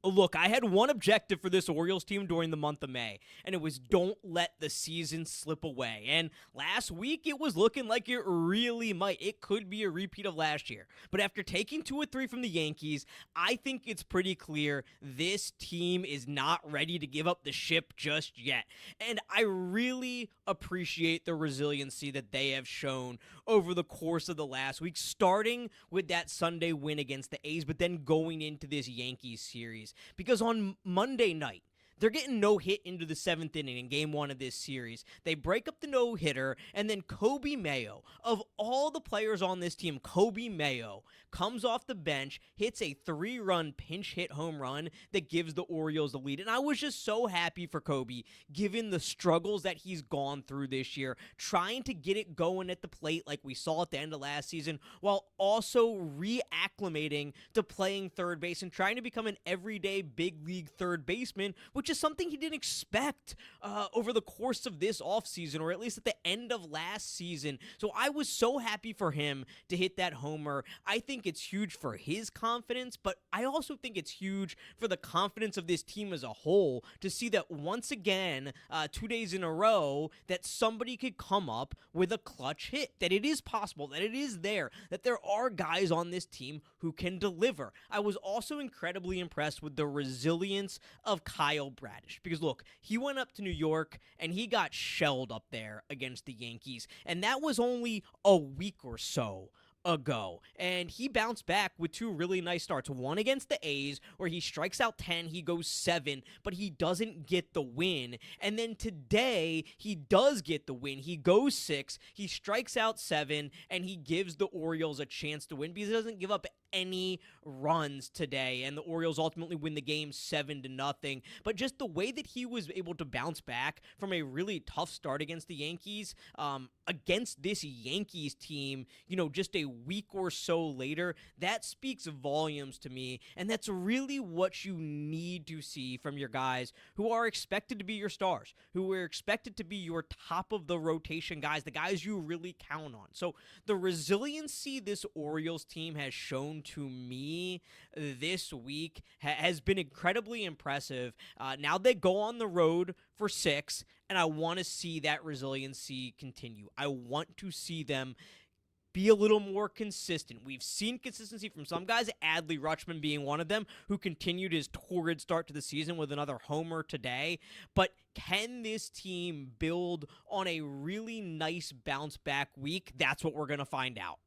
Look, I had one objective for this Orioles team during the month of May, and it was don't let the season slip away. And last week, it was looking like it really might. It could be a repeat of last year. But after taking 2 or 3 from the Yankees, I think it's pretty clear this team is not ready to give up the ship just yet. And I really appreciate the resiliency that they have shown over the course of the last week, starting with that Sunday win against the A's, but then going into this Yankees series. Because on Monday night, they're getting no hit into the 7th inning in game 1 of this series. They break up the no-hitter, and then Kobe Mayo, of all the players on this team, Kobe Mayo comes off the bench, hits a 3-run pinch hit home run that gives the Orioles the lead. And I was just so happy for Kobe, given the struggles that he's gone through this year, trying to get it going at the plate like we saw at the end of last season, while also reacclimating to playing third base and trying to become an everyday big league third baseman, which is something he didn't expect over the course of this offseason, or at least at the end of last season. So I was so happy for him to hit that homer. I think it's huge for his confidence, but I also think it's huge for the confidence of this team as a whole to see that once again, 2 days in a row, that somebody could come up with a clutch hit, that it is possible, that it is there, that there are guys on this team who can deliver. I was also incredibly impressed with the resilience of Kyle Bradish, because look, he went up to New York and he got shelled up there against the Yankees, and that was only a week or so ago, and he bounced back with 2 really nice starts. One against the A's, where he strikes out 10, he goes 7, but he doesn't get the win. And then today, he does get the win. He goes 6, he strikes out 7, and he gives the Orioles a chance to win because he doesn't give up any runs today, and the Orioles ultimately win the game 7-0. But just the way that he was able to bounce back from a really tough start against the Yankees, against this Yankees team, just a week or so later, that speaks volumes to me, and that's really what you need to see from your guys who are expected to be your stars, who are expected to be your top of the rotation guys, the guys you really count on. So the resiliency this Orioles team has shown to me this week has been incredibly impressive. Now they go on the road for 6, and I want to see that resiliency continue. I want to see them be a little more consistent. We've seen consistency from some guys, Adley Rutschman being one of them, who continued his torrid start to the season with another homer today. But can this team build on a really nice bounce back week? That's what we're going to find out.